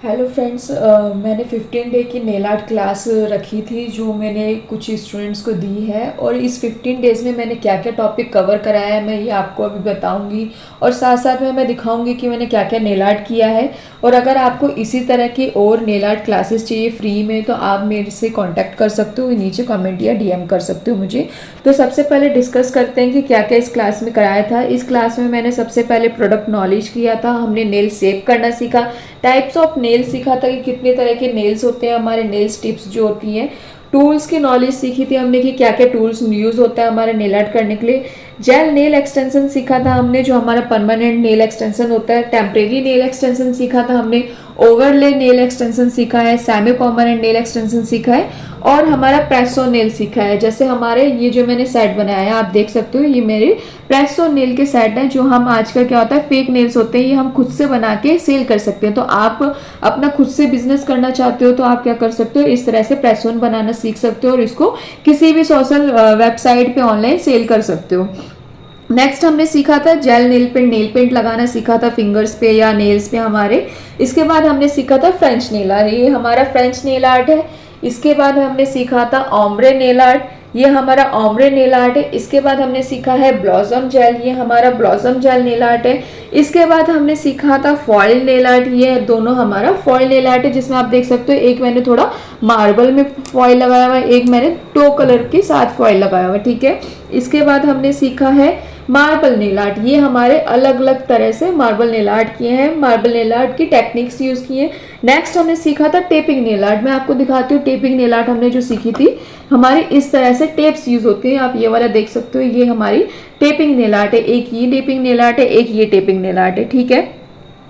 Hello friends, मैंने 15 day की nail art class रखी थी जो मैंने कुछ स्टूडेंट्स को दी है। और इस 15 डेज़ में मैंने क्या क्या टॉपिक कवर कराया है मैं ये आपको अभी बताऊंगी। और साथ साथ में मैं दिखाऊंगी कि मैंने क्या क्या नेल आर्ट किया है। और अगर आपको इसी तरह की और नेल आर्ट क्लासेस चाहिए फ्री में तो आप मेरे से कांटेक्ट कर सकते हो, नीचे कमेंट या डीएम कर सकते हो मुझे। तो सबसे पहले डिस्कस करते हैं कि क्या क्या इस क्लास में कराया था। इस क्लास में मैंने सबसे पहले प्रोडक्ट नॉलेज किया था, हमने नेल शेप करना सीखा, टाइप्स ऑफ नेल्स सीखा था कि कितने तरह के नेल्स होते हैं, हमारे नेल्स टिप्स जो होती हैं, टूल्स की नॉलेज सीखी थी हमने कि क्या क्या टूल्स यूज़ होता है हमारे नेल आर्ट करने के लिए। जेल नेल एक्सटेंशन सीखा था हमने, जो हमारा परमानेंट नेल एक्सटेंशन होता है। टेम्परेरी नेल एक्सटेंशन सीखा था हमने, ओवरले नेल एक्सटेंशन सीखा है, सेमी परमानेंट नेल एक्सटेंशन सीखा है, और हमारा प्रेस ऑन नेल सीखा है। जैसे हमारे ये जो मैंने सेट बनाया है आप देख सकते हो, ये मेरे प्रेस ऑन नेल के सेट हैं। जो हम आजकल क्या होता है फेक नेल्स होते हैं, ये हम खुद से बना के सेल कर सकते हैं। तो आप अपना खुद से बिजनेस करना चाहते हो तो आप क्या कर सकते हो, इस तरह से प्रेस ऑन बनाना सीख सकते हो और इसको किसी भी सोशल वेबसाइट पे ऑनलाइन सेल कर सकते हो। नेक्स्ट हमने सीखा था जेल नेल पेंट लगाना सीखा था फिंगर्स पे या नेल्स पे हमारे। इसके बाद हमने सीखा था फ्रेंच नेल आर्ट, ये हमारा फ्रेंच नेल आर्ट है। इसके बाद हमने सीखा था ओम्ब्रे नेल आर्ट, ये हमारा ओम्ब्रे नेल आर्ट है। इसके बाद हमने सीखा है ब्लॉसम जेल, ये हमारा ब्लॉसम जेल नेल आर्ट है। इसके बाद हमने सीखा था फॉइल नेल आर्ट, ये दोनों हमारा फॉइल नेल आर्ट है, जिसमें आप देख सकते हो एक मैंने थोड़ा मार्बल में फॉइल लगाया हुआ है, एक मैंने टो कलर के साथ फॉइल लगाया हुआ है, ठीक है। इसके बाद हमने सीखा है मार्बल नेल आर्ट, ये हमारे अलग अलग तरह से मार्बल नेल आर्ट किए हैं, मार्बल नेल आर्ट की टेक्निक्स यूज की हैं। नेक्स्ट हमने सीखा था टेपिंग नेल आर्ट, मैं आपको दिखाती हूँ टेपिंग नेल आर्ट हमने जो सीखी थी। हमारी इस तरह से टेप्स यूज होती हैं, आप ये वाला देख सकते हो, ये हमारी टेपिंग नेल आर्ट है। एक ये टेपिंग नेल आर्ट है, एक ये टेपिंग नेल आर्ट है, ठीक है।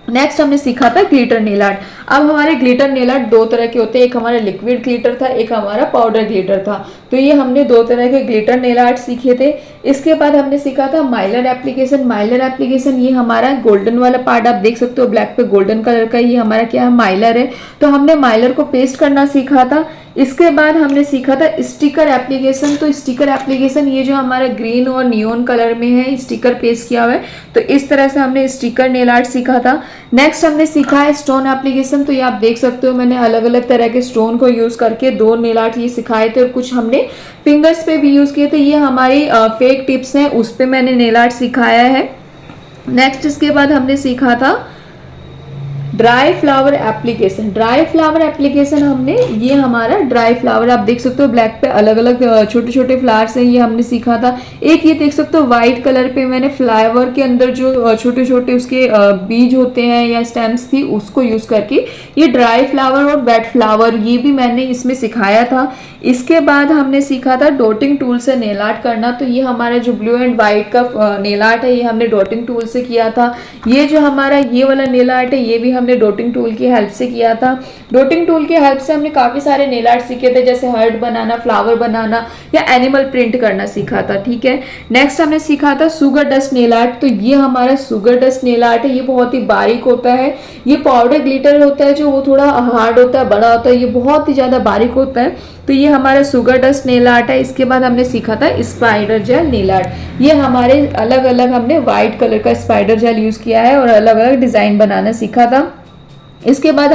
नेक्स्ट हमने सीखा था ग्लिटर नेल आर्ट। अब हमारे ग्लिटर नेल आर्ट दो तरह के होते हैं, एक हमारा लिक्विड ग्लिटर था, एक हमारा पाउडर ग्लिटर था। तो ये हमने दो तरह के ग्लिटर नेल आर्ट सीखे थे। इसके बाद हमने सीखा था माइलर एप्लीकेशन। माइलर एप्लीकेशन ये हमारा गोल्डन वाला पार्ट आप देख सकते हो, ब्लैक पे गोल्डन कलर का, ये हमारा क्या है माइलर है। तो हमने माइलर को पेस्ट करना सीखा था। इसके बाद हमने सीखा था स्टिकर एप्लीकेशन। तो स्टिकर एप्लीकेशन ये जो हमारा ग्रीन और नियोन कलर में है, स्टिकर पेस्ट किया हुआ है, तो इस तरह से हमने स्टिकर नेल आर्ट सीखा था। नेक्स्ट हमने सीखा है स्टोन एप्लीकेशन। तो ये आप देख सकते हो मैंने अलग अलग तरह के स्टोन को यूज करके दो नेल आर्ट ये सिखाए थे, और कुछ हमने फिंगर्स पे भी यूज किए थे। ये हमारी फेक टिप्स हैं, उस पे मैंने नेल आर्ट सिखाया है। नेक्स्ट इसके बाद हमने सीखा था dry flower application. Dry flower application हमने, ये हमारा ड्राई फ्लावर आप देख सकते हो ब्लैक पे अलग अलग छोटे छोटे फ्लावर्स हैं, ये हमने सीखा था। एक ये देख सकते हो व्हाइट कलर पे मैंने फ्लावर के अंदर जो छोटे छोटे उसके बीज होते हैं या स्टेम्स थी उसको यूज करके ये ड्राई फ्लावर और वेट फ्लावर ये भी मैंने इसमें सिखाया था। इसके बाद हमने सीखा था डॉटिंग टूल से नेल आर्ट करना। तो ये हमारा जो ब्लू एंड व्हाइट का नेल आर्ट है ये हमने डॉटिंग टूल से किया था। ये जो हमारा ये वाला नेल आर्ट है ये भी हमने डॉटिंग टूल की हेल्प से किया था। डॉटिंग टूल की हेल्प से हमने काफी सारे नेल आर्ट सीखे थे, जैसे हार्ट बनाना, फ्लावर बनाना या एनिमल प्रिंट करना सीखा था, ठीक है। नेक्स्ट हमने सीखा था सुगर डस्ट नेल आर्ट। तो ये हमारा सुगर डस्ट नेल आर्ट है, ये बहुत ही बारीक होता है। ये पाउडर ग्लिटर होता है जो वो थोड़ा हार्ड होता है, बड़ा होता है, ये बहुत ही ज्यादा बारीक होता है। तो ये हमारा सुगर डस्ट नेल आर्ट है। इसके बाद हमने सीखा था स्पाइडर जेल नेल आर्ट। ये हमारे अलग अलग हमने व्हाइट कलर का स्पाइडर जेल यूज किया है और अलग अलग डिजाइन बनाना सीखा था। इसके बाद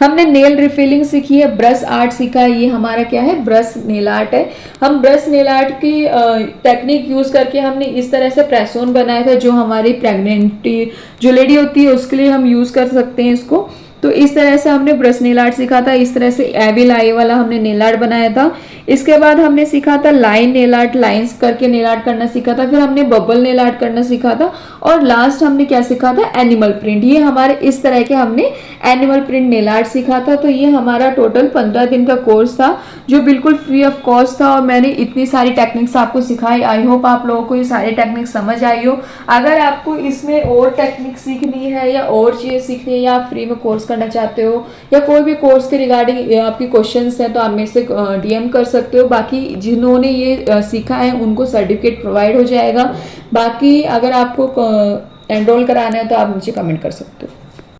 हमने नेल रिफिलिंग सीखी है, ब्रश आर्ट सीखा है। ये हमारा क्या है ब्रश नेल आर्ट है। हम ब्रश नेल आर्ट की टेक्निक यूज करके हमने इस तरह से प्रेस ऑन बनाया था, जो हमारी प्रेग्नेंटी जो लेडी होती है उसके लिए हम यूज कर सकते हैं इसको। तो इस तरह से हमने ब्रश नेल आर्ट सीखा था। इस तरह से एविल आई वाला हमने नेल आर्ट बनाया था। इसके बाद हमने सीखा था लाइन नेल आर्ट, लाइंस करके नेल आर्ट करना सीखा था। फिर हमने बबल नेल आर्ट करना सीखा था, और लास्ट हमने क्या सीखा था एनिमल प्रिंट। ये हमारे इस तरह के हमने एनिमल प्रिंट नेल आर्ट सीखा था। तो ये हमारा टोटल 15 दिन का कोर्स था जो बिल्कुल फ्री ऑफ कॉस्ट था, और मैंने इतनी सारी टेक्निक्स आपको सिखाई। आई होप आप लोगों को ये सारी टेक्निक्स समझ आई हो। अगर आपको इसमें और टेक्निक सीखनी है या और चीजें सीखनी है या आप फ्री में कोर्स करना चाहते हो या कोई भी कोर्स के रिगार्डिंग आपकी क्वेश्चंस हैं तो आप मेरे से डीएम कर सकते हो। बाकी जिन्होंने ये सीखा है उनको सर्टिफिकेट प्रोवाइड हो जाएगा। बाकी अगर आपको एनरोल कराना है तो आप नीचे कमेंट कर सकते हो।